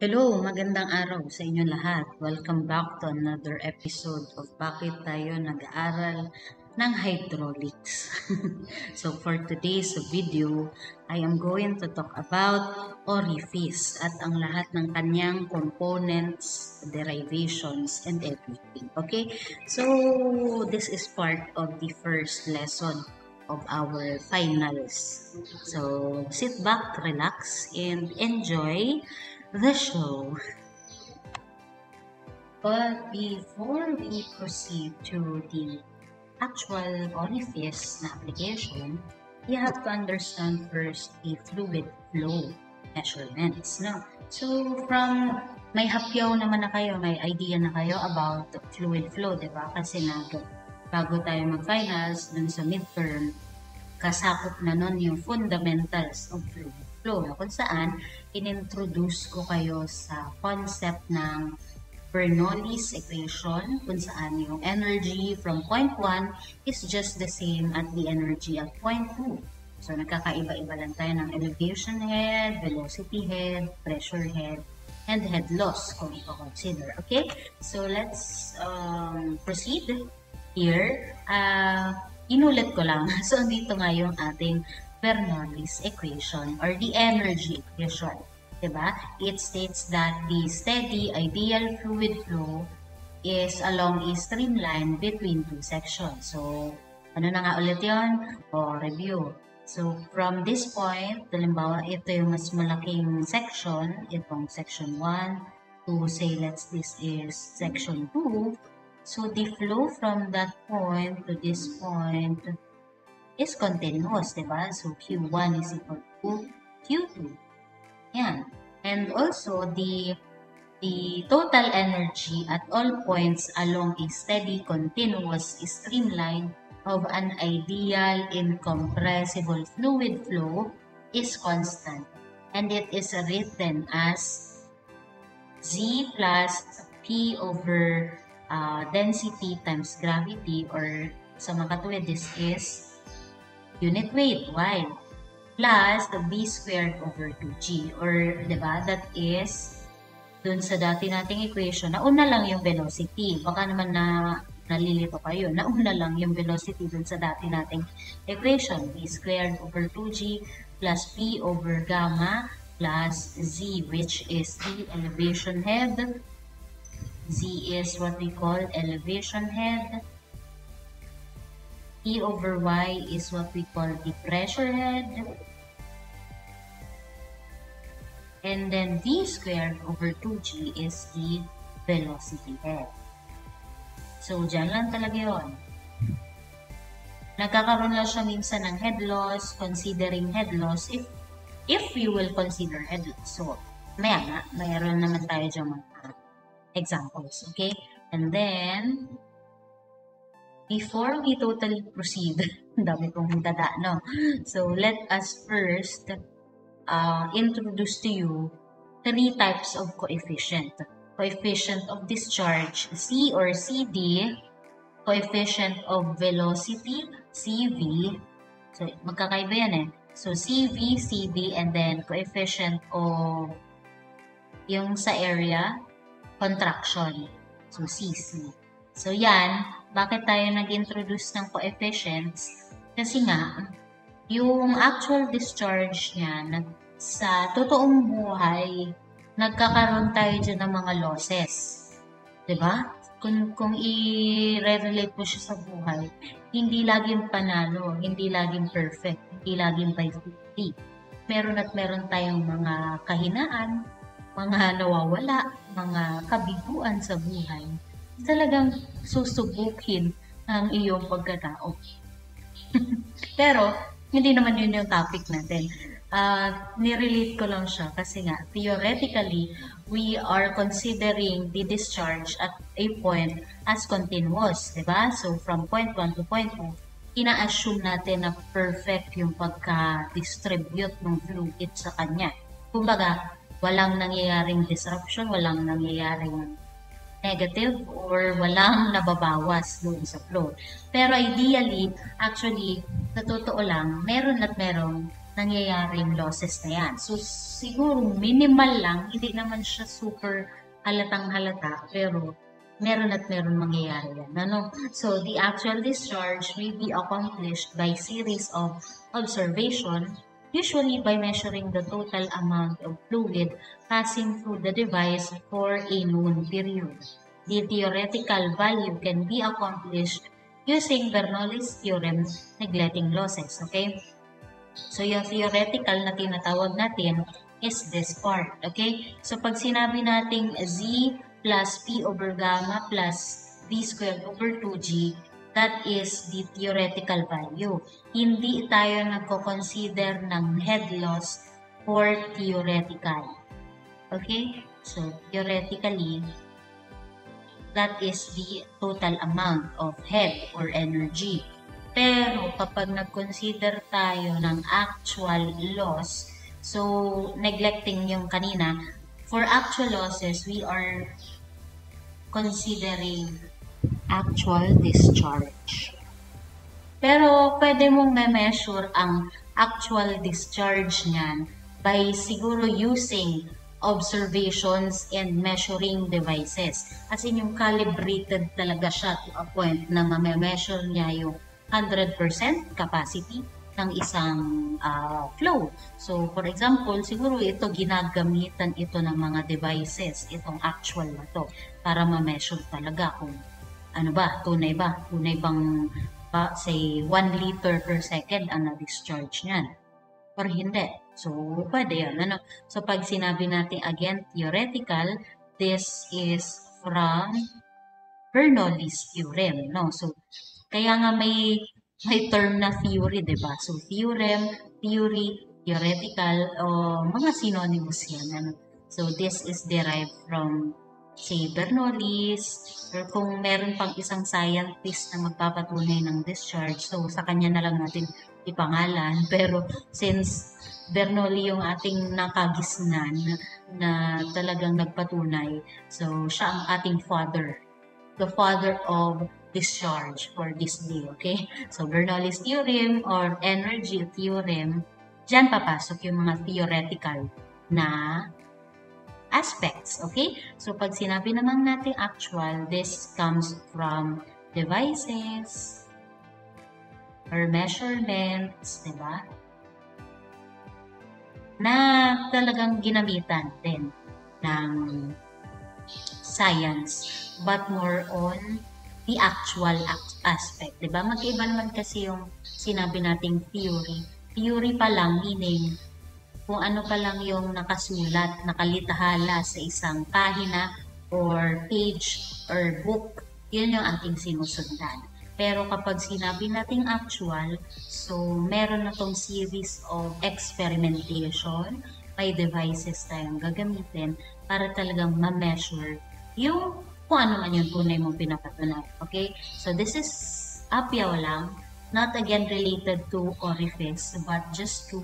Hello, magandang araw sa inyo lahat. Welcome back to another episode of Bakit Tayo Nag-aaral ng Hydraulics. So for today's video, I am going to talk about Orifice at ang lahat ng kanyang components, derivations, and everything. Okay? So this is part of the first lesson of our finals. So sit back, relax, and enjoy the show. But before we proceed to the actual Orifice na application, you have to understand first the fluid flow measurements. No? So from may hapyaw naman na kayo, may idea na kayo about fluid flow, di ba? Kasi bago tayo mag-finals dun sa midterm, kasakop na nun yung fundamentals of fluid flow na kung saan inintroduce ko kayo sa concept ng Bernoulli's equation kung saan yung energy from point 1 is just the same at the energy at point 2. So nagkakaiba-iba lang tayo ng elevation head, velocity head, pressure head, and head loss kung i-consider. Okay? So let's proceed here. Inulit ko lang. So andito nga yung ating Bernoulli's equation or the energy equation. Diba? It states that the steady ideal fluid flow is along a streamline between two sections. So, ano na nga ulit yun? O, review. So, from this point, halimbawa, ito yung mas malaking section, itong section 1, to say, this is section 2. So, the flow from that point to this point is continuous, diba? So, Q1 is equal to Q2. Yan. And also, the total energy at all points along a steady, continuous streamline of an ideal, incompressible fluid flow is constant. And it is written as Z plus P over density times gravity, or sa mga katuwid, this is unit weight, Y, plus the B squared over 2G, or diba, that is dun sa dati nating equation, nauna lang yung velocity. Baka naman nalilito kayo, nauna lang yung velocity dun sa dati nating equation, B squared over 2G plus P over gamma plus Z, which is the elevation head. Z is what we call elevation head. P over Y is what we call the pressure head. And then V squared over 2G is the velocity head. So, dyan lang talaga yun. Nagkakaroon lang siya minsan ng head loss, considering head loss, if you will consider head loss. So, mayroon naman tayo dyan mga examples, okay? And then, before we totally proceed, dami kong dada, no? So, let us first introduce to you three types of coefficient. Coefficient of discharge, C or CD. Coefficient of velocity, CV. So, magkakaiba yan eh. So, CV, CD, and then coefficient of yung sa area, contraction. So, CC. So, yan. Bakit tayo nag-introduce ng coefficients? Kasi nga, yung actual discharge niyan, sa totoong buhay, nagkakaroon tayo dyan ng mga losses. Diba? Kung i-relate mo siya sa buhay, hindi laging panalo, hindi laging perfect, hindi laging by 50. Meron tayong mga kahinaan, mga nawawala, mga kabiguan sa buhay. Talagang susubukin ang iyong pagkatao. Pero, hindi naman yun yung topic natin. Nirelate ko lang siya kasi nga, theoretically, we are considering the discharge at a point as continuous, diba? So, from point 1 to point 2, ina-assume natin na perfect yung pagka-distribute ng fluid sa kanya. Kumbaga, walang nangyayaring disruption, walang nangyayaring negative, or walang nababawas doon sa flow. Pero ideally, actually, sa totoo lang, meron nangyayaring losses na yan. So, siguro minimal lang, hindi naman siya super halatang halata, pero meron at meron mangyayari yan. Ano? So, the actual discharge may be accomplished by series of observation, usually by measuring the total amount of fluid passing through the device for a known period. The theoretical value can be accomplished using Bernoulli's theorem, neglecting losses. Okay? So, yung theoretical na tinatawag natin is this part. Okay? So, pag sinabi nating Z plus P over gamma plus V squared over 2G, that is the theoretical value. Hindi tayo nagko-consider ng head loss for theoretical. Okay? So, theoretically, that is the total amount of head or energy. Pero kapag nag-consider tayo ng actual loss, so neglecting yung kanina, for actual losses, we are considering actual discharge. Pero pwede mong ma-measure ang actual discharge niyan by siguro using observations and measuring devices. As in yung calibrated talaga siya to a point na ma-measure niya yung 100% capacity ng isang flow. So, for example, siguro ito ginagamitan ito ng mga devices, itong actual na to, para ma-measure talaga kung ano ba, tunay bang say 1 liter per second ang na-discharge niyan. Or hindi. So, pwede yan. Ano? So, pag sinabi natin again, theoretical, this is from Bernoulli's theorem. No? So, kaya nga may term na theory, di ba? So, theorem, theory, theoretical, mga synonymous yan. Ano? So, this is derived from, say, Bernoulli's, or kung meron pang isang scientist na magpapatunay ng discharge, so, sa kanya na lang natin ipangalan. Pero, since Bernoulli yung ating nakagisnan na talagang nagpatunay, so, siya ang ating father. The father of discharge for this day, okay? So, Bernoulli's theorem or energy theorem, dyan papasok yung mga theoretical na aspects, okay? So, pag sinabi naman natin actual, this comes from devices or measurements, diba? Na talagang ginamitan din ng science, but more on the actual aspect. Diba? Mag-iba naman kasi yung sinabi nating theory. Theory pa lang, meaning kung ano pa lang yung nakasulat, nakalithala sa isang pahina or page or book, yun yung ating sinusundan. Pero kapag sinabi nating actual, so meron na tong series of experimentation, may devices tayong gagamitin para talagang ma-measure yung kung ano man yung tunay mong pinapatunay. Okay? So, this is apyaw lang, not again related to Orifice, but just to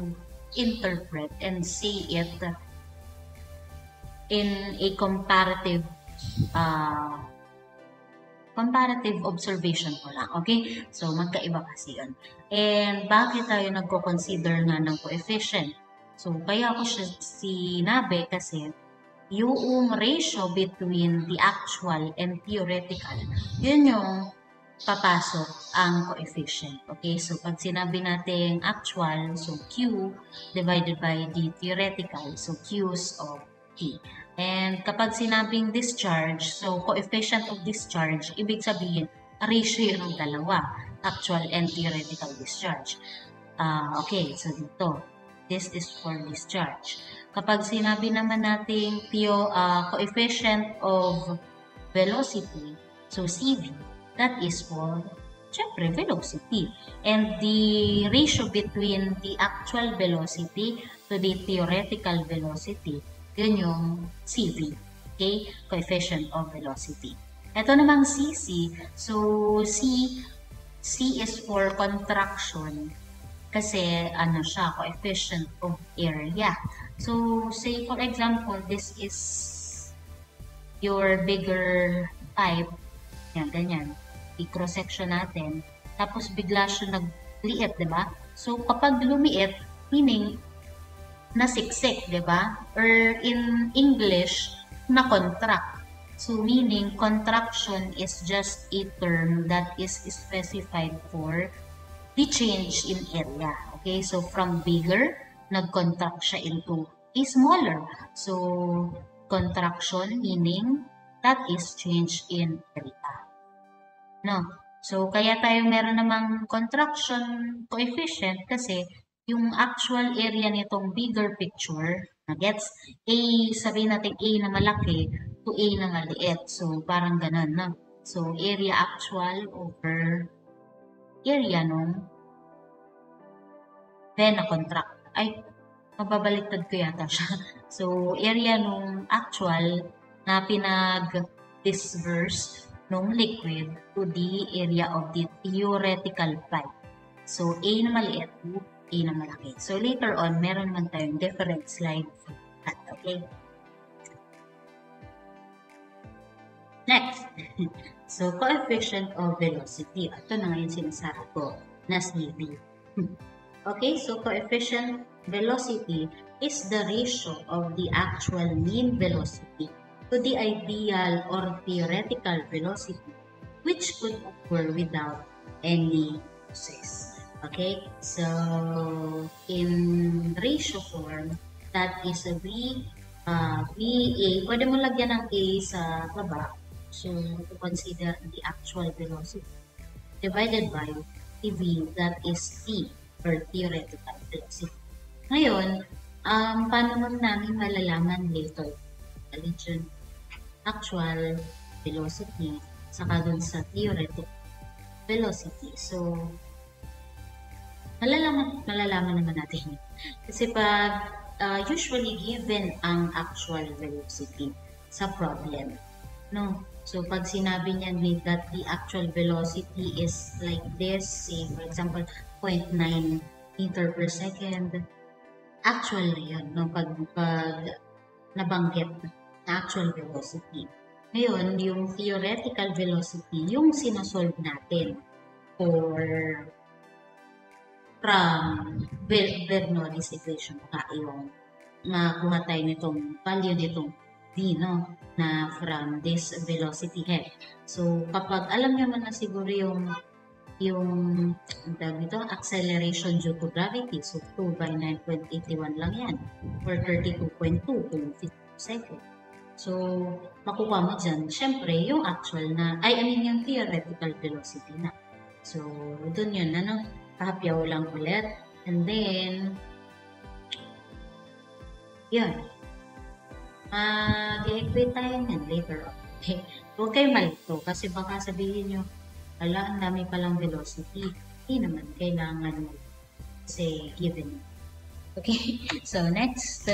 interpret and say it in a comparative observation ko lang. Okay? So, magkaiba kasi yun. And bakit tayo nagko-consider nga ng coefficient? So, kaya ako siya sinabi kasi yung ratio between the actual and theoretical, yun yung papasok ang coefficient. Okay? So, pag sinabi natin actual, so Q divided by the theoretical, so Q's of T. And kapag sinabing discharge, so coefficient of discharge, ibig sabihin, ratio ng dalawa, actual and theoretical discharge. Okay, so dito, this is for discharge. Kapag sinabi naman natin coefficient of velocity, so CV, that is for, syempre, velocity. And the ratio between the actual velocity to the theoretical velocity, yun yung CV, okay? Coefficient of velocity. Ito namang CC, so C is for contraction, kasi ano siya, coefficient of area. So, say for example, this is your bigger pipe. Yan, ganyan. I-cross-section natin. Tapos, bigla siya nagliit, diba? So, kapag lumiit, meaning nasiksik, di ba? Or in English, na-contract. So, meaning, contraction is just a term that is specified for the change in area. Okay, so from bigger, nag-contract siya into a smaller. So, contraction meaning that is change in area. No? So, kaya tayo meron namang contraction coefficient kasi yung actual area nitong bigger picture, gets A, sabihin natin A na malaki to A na maliit. So, parang ganun, no? So, area actual over area nung then na-contract. Ay, mababaliktad ko yata siya. So, area nung actual na pinag-disperse nung liquid to the area of the theoretical pipe. So, A na maliit to A na malaki. So, later on, meron man tayong different slide for that. Okay? Next. So, coefficient of velocity. Ito na ngayon sinasabi ko na CV. Okay, so coefficient velocity is the ratio of the actual mean velocity to the ideal or theoretical velocity, which could occur without any process. Okay, so in ratio form, that is a VA. Pwede mo lagyan ng A sa baba. So, to consider the actual velocity divided by TV, that is T, or theoretical velocity. Ngayon, paano namin malalaman later? Alin actual velocity, saka dun sa theoretical velocity. So, malalaman naman natin. Kasi pag usually given ang actual velocity sa problem, no? So, pag sinabi niya that the actual velocity is like this, say, for example, 0.9 meter per second, actual na yun, no? Pag nabanggit na actual velocity. Ngayon, yung theoretical velocity, yung sinosolve natin from Bernoulli's equation, yung makuha tayo nitong value nitong V, no? Na from this velocity head. So, kapag alam nyo man na siguro yung acceleration due to gravity. So, 2 by 9.81 lang yan. Or 32.2 kung 50 second. So, makuha mo dyan, syempre, yung actual na, yung theoretical velocity na. So, dun yun, kahapyaw lang ulit. And then, yun. Mag-equate tayo yan later on. Okay? Huwag kayo malito kasi baka sabihin nyo, ang dami palang velocity. Hindi naman kailangan mo kasi given. Okay? So, next,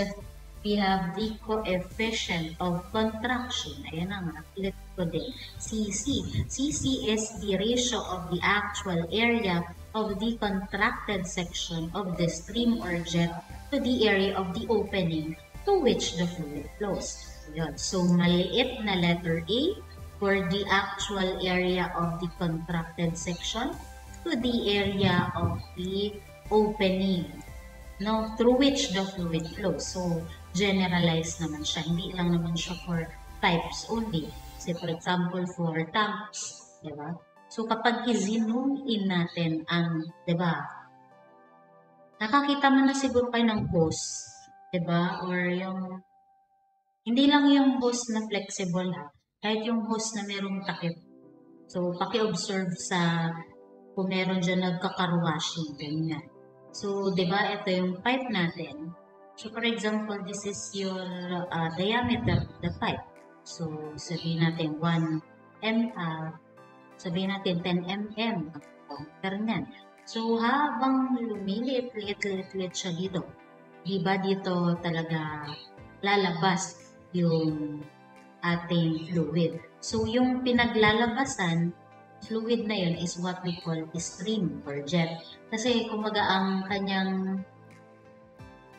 we have the coefficient of contraction. Ayan na nga, ulit ko din. CC. CC is the ratio of the actual area of the contracted section of the stream or jet to the area of the opening to which the fluid flows. Ayan. So, maliit na letter A for the actual area of the contracted section to the area of the opening, no, through which the fluid flows. So, generalized naman siya. Hindi lang naman siya for pipes only. Say, for example, for tanks. Diba? So, kapag i-zoom in natin ang, diba, nakakita mo na siguro kayo ng hose. Diba? Or yung, hindi lang yung hose na flexible ha. Kahit yung hose na merong takip. So, paki-observe sa kung meron dyan nagkaka-washing, ganyan. So, di ba, ito yung pipe natin. So, for example, this is your diameter of the pipe. So, sabihin natin 1 sabihin natin 10 mm ang diameter niyan. So, habang lumiliit siya dito, di ba dito talaga lalabas yung ating fluid. So, yung pinaglalabasan, fluid na yun is what we call stream or jet. Kasi, kumaga,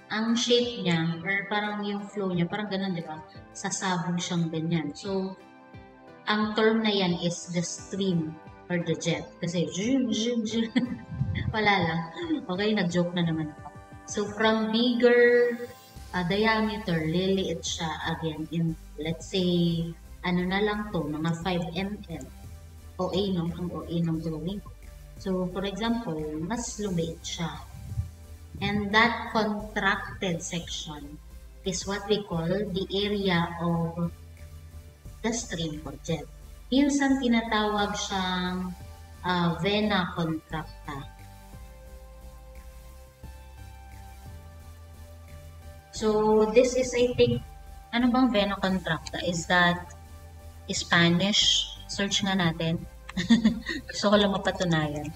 ang shape niya, or parang yung flow niya, parang ganun, di ba? Sasabog siyang ganyan. So, ang term na yan is the stream or the jet. Kasi, wala lang. Okay, nag-joke na naman ako. So from bigger diameter, liliit siya again in, let's say, ano na lang to, mga 5 ml. OA, no? Ang OA ng drawing. So, for example, mas lumiit siya. And that contracted section is what we call the area of the stream or jet. Minsan tinatawag siyang vena contracta. So, this is, I think, ano bang vena contracta? Is that Spanish? Search nga natin. Gusto ko lang mapatunayan.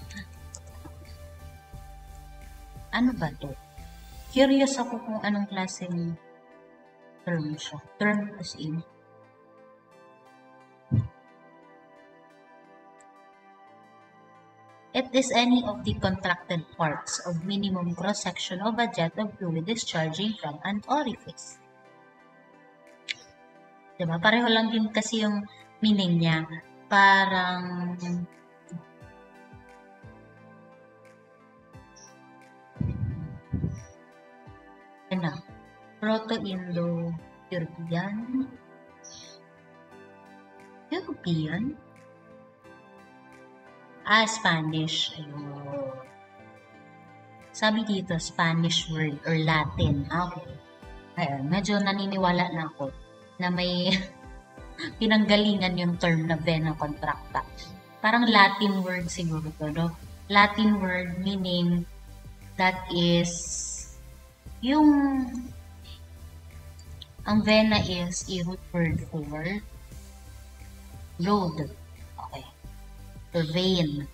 Ano ba to? Curious ako kung anong klaseng term siya. Term as in. It is any of the contracted parts of minimum cross-section of a jet of fluid discharging from an orifice. Diba? Pareho lang din kasi yung meaning niya. Parang ano, Proto-Indo-European? European? Spanish. Ayun. Sabi dito, Spanish word or Latin. Okay. Ayun, medyo naniniwala na ako na may pinanggalingan yung term na vena contracta. Parang Latin word siguro to, no? Latin word meaning that is yung ang vena is a root word for road. Okay. Or vein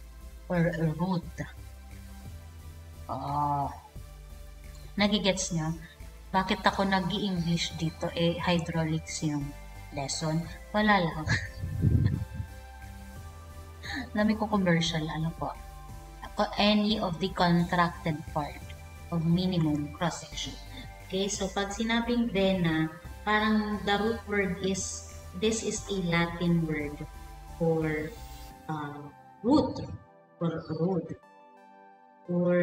or a root. Nagigets nyo? Bakit ako nag-i-English dito? Hydraulics yung lesson. Wala lang. Nami ko commercial, ano po? Any of the contracted part of minimum cross-section. Okay, so pag sinabing vena, parang the root word is, this is a Latin word for root, or road, or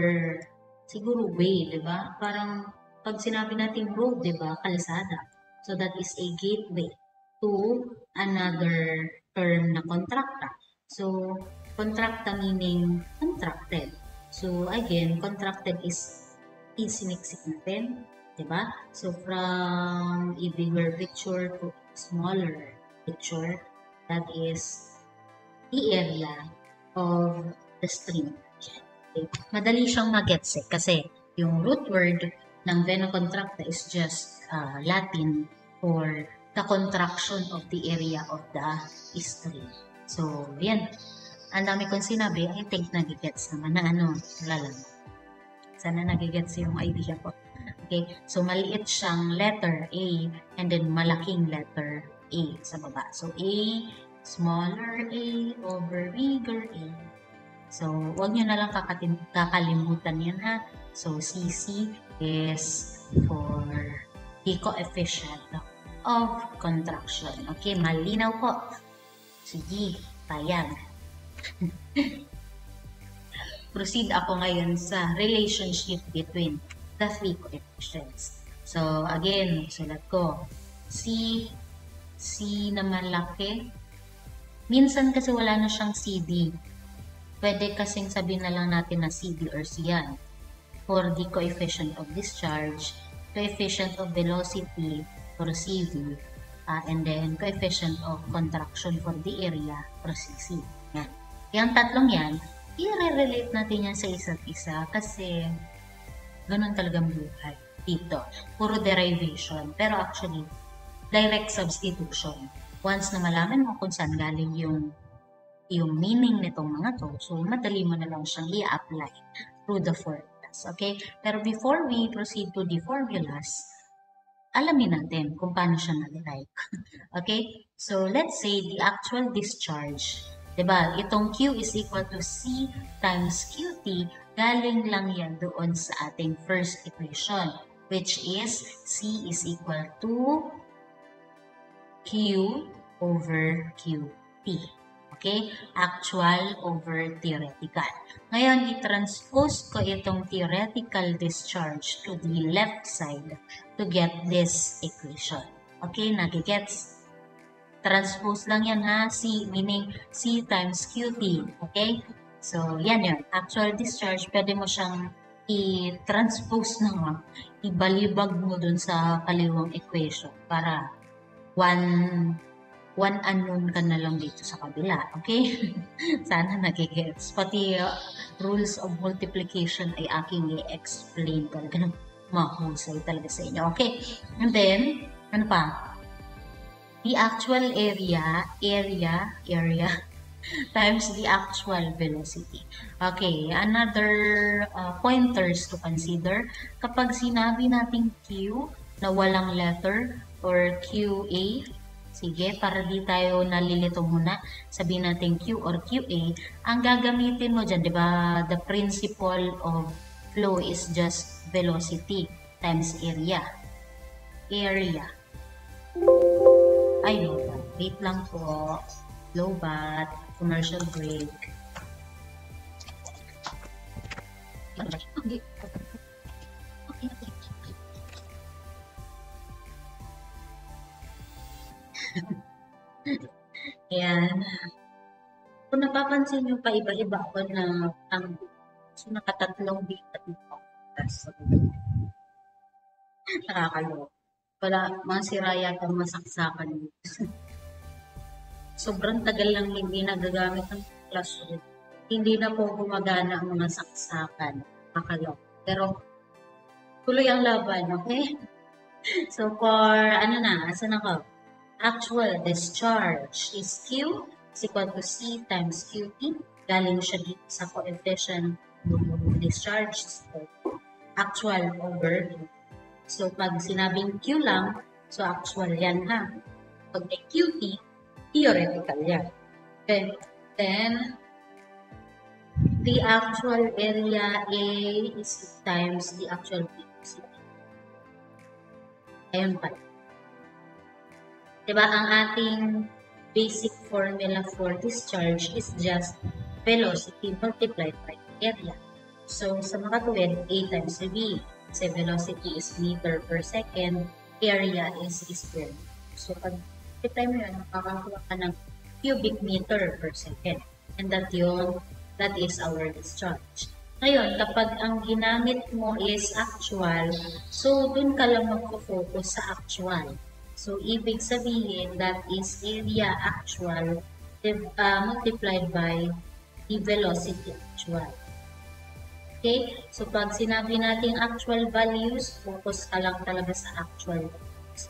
siguro way, di ba? Parang pag sinabi natin road, di ba? Kalsada. So that is a gateway to another term na contracta. So, contracta meaning contracted. So, again, contracted is siniksik natin, di ba? So, from a bigger picture to a smaller picture, that is the area of the stream. Okay. Madali siyang magets kasi yung root word ng vena contracta is just Latin for the contraction of the area of the stream. So, yan. Ang dami kong sinabi, I think nagigets naman na ano, wala lang. Sana nagigets yung idea ko. Okay, so maliit siyang letter A and then malaking letter A sa baba. So, A, smaller A over bigger A. So, huwag nyo na lang kakalimutan yan ha. So, CC is for the coefficient of contraction. Okay, malinaw po. Sige, payag. Proceed ako ngayon sa relationship between the three coefficients. So, again, sulat ko. C na malaki. Minsan kasi wala na siyang CD. Pwede kasing sabihin na lang natin na CD or C yan. For the coefficient of discharge, coefficient of velocity for CV, and then coefficient of contraction for the area for CC. Yan. Yung tatlong yan, i-relate natin yan sa isa't isa kasi ganun talagang buhay dito. Puro derivation. Pero actually, direct substitution. Once na malaman mo kung saan galing yung meaning nitong mga to, so madali mo na lang siyang i-apply through the formulas. Okay? Pero before we proceed to the formulas, alamin natin kung paano siya nag-derive. Okay? So, let's say the actual discharge. Diba? Itong Q is equal to C times QT. Galing lang yan doon sa ating first equation, which is C is equal to Q over QT. Okay? Actual over theoretical. Ngayon, i-transpose ko itong theoretical discharge to the left side to get this equation. Okay? Nagigets? Transpose lang yan ha. C, meaning C times QT. Okay? So, yan yun. Actual discharge, pwede mo siyang i-transpose na nga. Ibalibag mo dun sa kaliwang equation para one unknown ka na lang dito sa kabila. Okay? Sana nagigets. Pati rules of multiplication ay aking i-explain talaga. Mahusay talaga sa inyo. Okay? And then, ano pa? The actual area times the actual velocity. Okay, another pointers to consider. Kapag sinabi natin Q na walang letter or QA, sige, para di tayo nalilito muna, sabihin natin Q or QA, ang gagamitin mo dyan, di ba, the principle of flow is just velocity times area. Ay, no. Wait lang po. Low bat. Commercial break. Okay. Ayan. Kung napapansin nyo pa, iba-iba ako na ang nakatatlong bitat nito. Nakakalo. Wala, mga siraya kang masaksakan. Sobrang tagal lang hindi nagagamit ng classroom. Hindi na po gumagana ang mga saksakan. Nakakalo. Pero, tuloy ang laban, okay? So, for, asan ako? Actual discharge is Q is equal to C times QT. Galing siya dito sa coefficient ng discharge. So, actual over Q. So, pag sinabing Q lang, so actual yan ha. Pag may QT, theoretical yan. Okay. Then, the actual area A is times the actual velocity. Ayun pa. Diba, ang ating basic formula for discharge is just velocity multiplied by area. So, sa makatuwid, A times B. Kasi velocity is meter per second, area is square. So, pag multiply mo yun, makakakuha ka ng cubic meter per second. And that is our discharge. Ngayon, kapag ang ginamit mo is actual, so dun ka lang magpo-focus sa actual. So, ibig sabihin, that is area actual multiplied by the velocity actual. Okay? So, pag sinabi natin actual values, focus ka lang talaga sa actual values.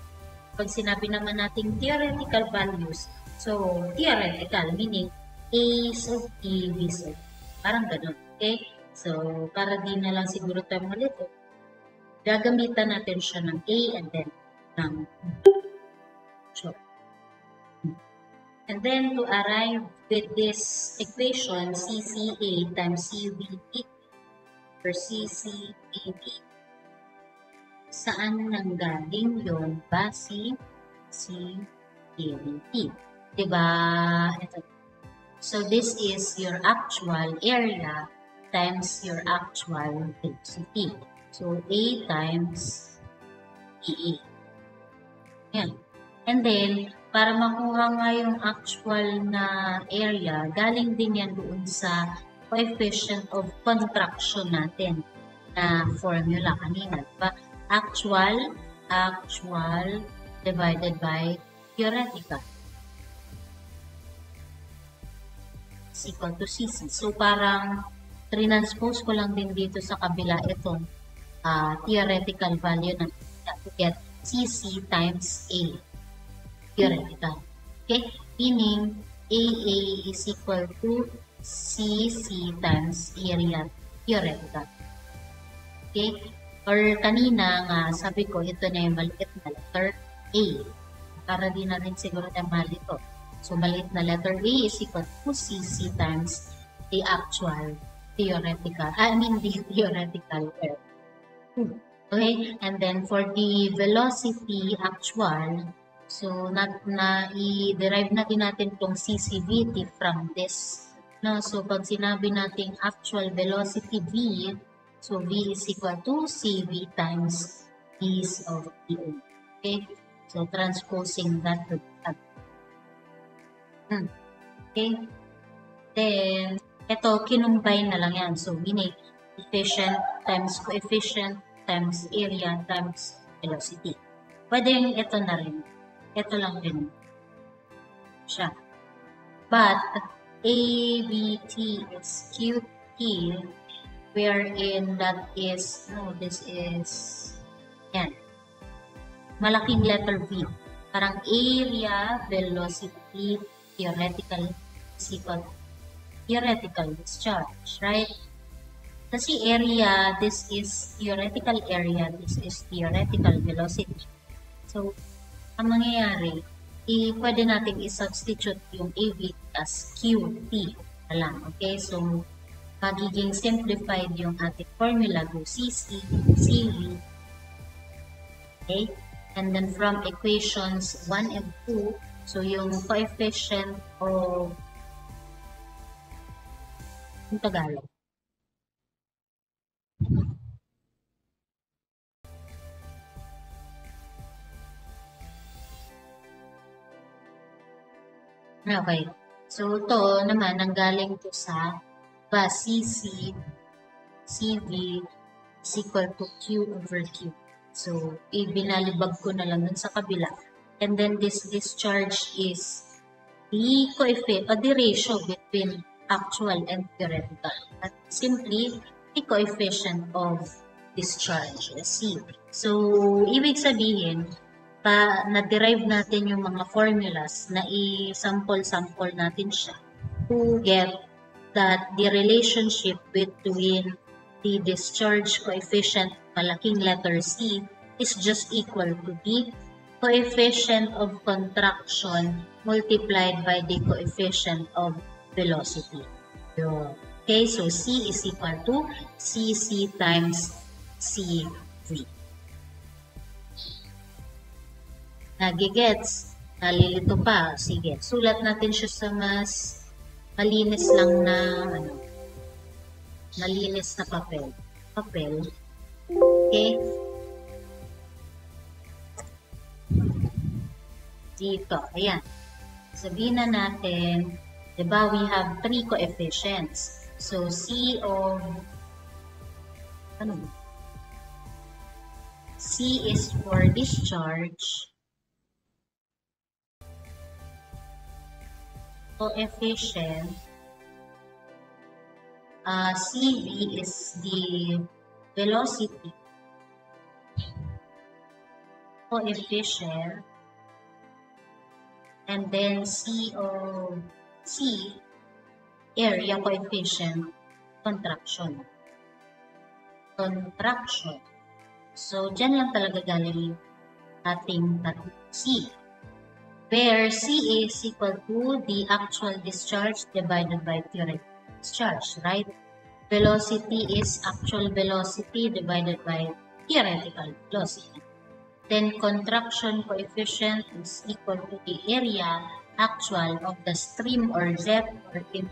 Pag sinabi naman natin theoretical values, so, theoretical, meaning A of T, B of T. Parang ganun. Okay? So, para di na lang siguro tayo malito, gagamitan natin siya ng A and then ng sure. And then, to arrive with this equation, CCA times CVT or CCAB, saan nanggaling yun? Base CABT. Diba? Ito. So, this is your actual area times your actual velocity. So, A times EA. Yan. And then, para makuha nga yung actual na area, galing din yan doon sa coefficient of contraction natin na formula kanina. Diba? Actual divided by theoretical is equal to CC. So, parang transpose ko lang din dito sa kabila itong theoretical value na to get CC times A. Theoretical. Okay? Meaning, AA is equal to CC times area theoretical. Okay? Or kanina nga, sabi ko, ito na yung maliit na letter A. Para di na rin siguro tayo malito. So, maliit na letter A is equal to CC times the actual theoretical, the theoretical area. Okay? And then, for the velocity actual, So, i-derive na din natin itong CCVT from this. No? So, pag sinabi natin actual velocity V, so V is equal to CV times ease of TO. Okay? So, transposing that to that. Okay? Then, ito, kinumbine na lang yan. So, meaning, efficient times coefficient times area times velocity. Pwede yung ito na rin. Ito lang din siya. But, ABT is QT, wherein that is, this is, yan, malaking letter V. Parang area, velocity, theoretical, is equal to theoretical discharge, right? Kasi area, this is theoretical area, this is theoretical velocity. So, ang mangyayari, pwede natin i-substitute yung AV as QT na lang. Okay? So, magiging simplified yung ating formula, go CC, CV. Okay? And then from equations 1 and 2, so yung coefficient of yung Tagalog. Okay. So, ito naman, nanggaling to sa CC, CV is equal to Q over Q. So, ibinalibag ko na lang dun sa kabila. And then, this discharge is the coefficient, the ratio between actual and theoretical. At simply, the coefficient of discharge, C. So, ibig sabihin, na-derive natin yung mga formulas na i-sample-sample natin siya to get that the relationship between the discharge coefficient, malaking letter C, is just equal to the coefficient of contraction multiplied by the coefficient of velocity. Okay, so C is equal to CC times CV. Nagigets? Nalilito pa? Sige, sulat natin siya sa mas malinis lang na, malinis na papel. Okay? Dito, ayan. Sabihin na natin, diba, we have 3 coefficients. So, C of, C is for discharge. Coefficient. CV is the velocity. Coefficient. And then C, area coefficient, contraction. So, dyan lang talaga galing ating C. Where C is equal to the actual discharge divided by theoretical discharge, right? Velocity is actual velocity divided by theoretical velocity. Then contraction coefficient is equal to the area actual of the stream or jet, or in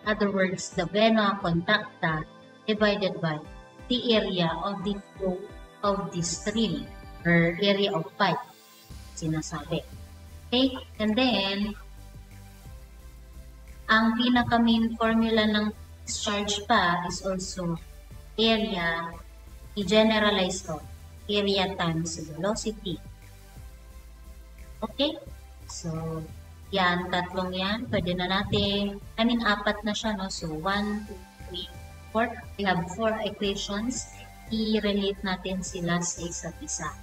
other words, the vena contacta divided by the area of the flow of the stream or area of pipe, sinasabi. Okay? And then, ang pinaka-main formula ng discharge pa is also area, i-generalize to, area times velocity. Okay? So, yan, tatlong yan. Pwede na natin, apat na siya, no? So, 1, 2, 3, 4. We have 4 equations. I-relate natin sila sa isa't isa.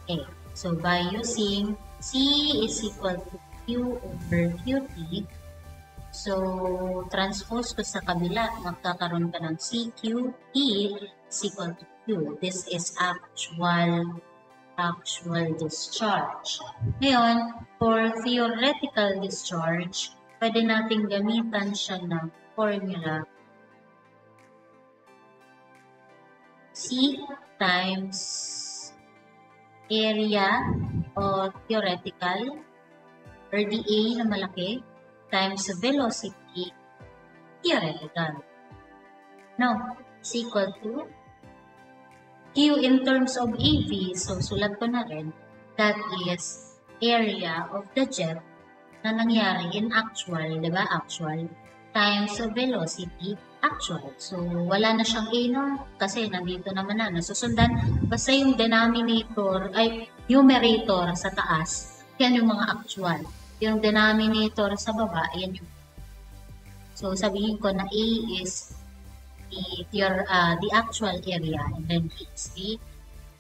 Okay. So, by using C is equal to Q over QT. So, transpose ko sa kabila, magkakaroon ka ng CQT is equal to Q. This is actual discharge. Ngayon, for theoretical discharge, pwede natin gamitan siya ng formula C times area o theoretical or the A na malaki times velocity theoretical. Now, is equal to Q in terms of AV, so sulat ko na rin, that is area of the jet na nangyari in actual, di ba? Actual times velocity actual. So, wala na siyang A, no? Kasi nandito naman na, nasusundan. Basta yung denominator, ay, numerator sa taas, yan yung mga actual. Yung denominator sa baba, yan yung. So, sabihin ko na A is the actual area and then B is the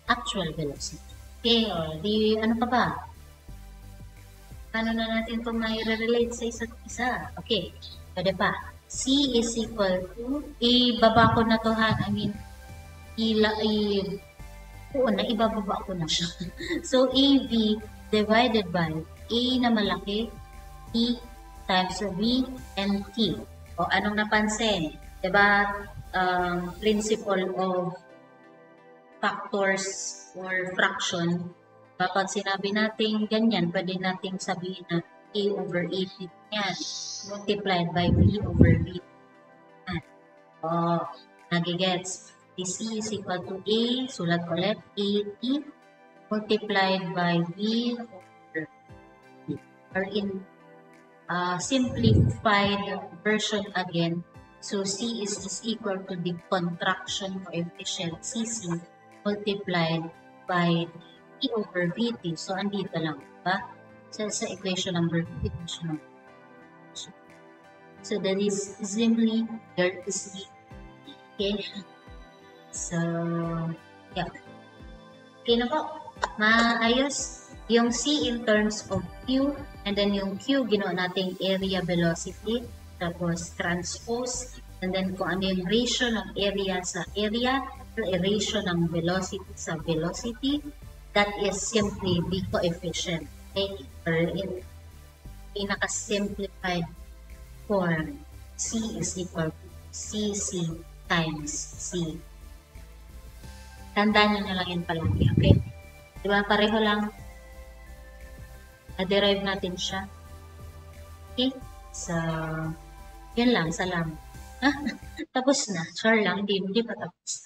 actual velocity. Okay, or di, ano pa ba? Paano na natin ito may relate sa isa't isa? Okay, pwede pa. C is equal to, ibaba ko na to ha, I mean, ibababa ko na siya. So, AB divided by A na malaki, T times B and T. O, anong napansin? Diba, principle of factors or fraction, kapag sinabi natin ganyan, pwede nating sabihin na A over A yan, multiplied by B over B. O, nagigets. C is equal to A, sulat ko ulit, AT multiplied by B over B. Or in simplified version again, so C is equal to the contraction coefficient CC multiplied by E over BT. So, andito lang, diba? So, sa equation number 2, equation number 2. So, that is simply, there is the, okay? So, yeah. Okay na po. Maayos. Yung C in terms of Q, and then yung Q, ginawa nating area velocity, tapos transpose, and then kung ano yung ratio ng area sa area, or ratio ng velocity sa velocity, that is simply the coefficient. Okay? Or in pinaka-simplified form, C is equal to CC times C. Tandaan nyo na lang yun palagi. Okay? Diba? Pareho lang. Na-derive natin siya. Okay? So, yun lang. Salamat. Tapos na. Sure lang. Hindi pa tapos.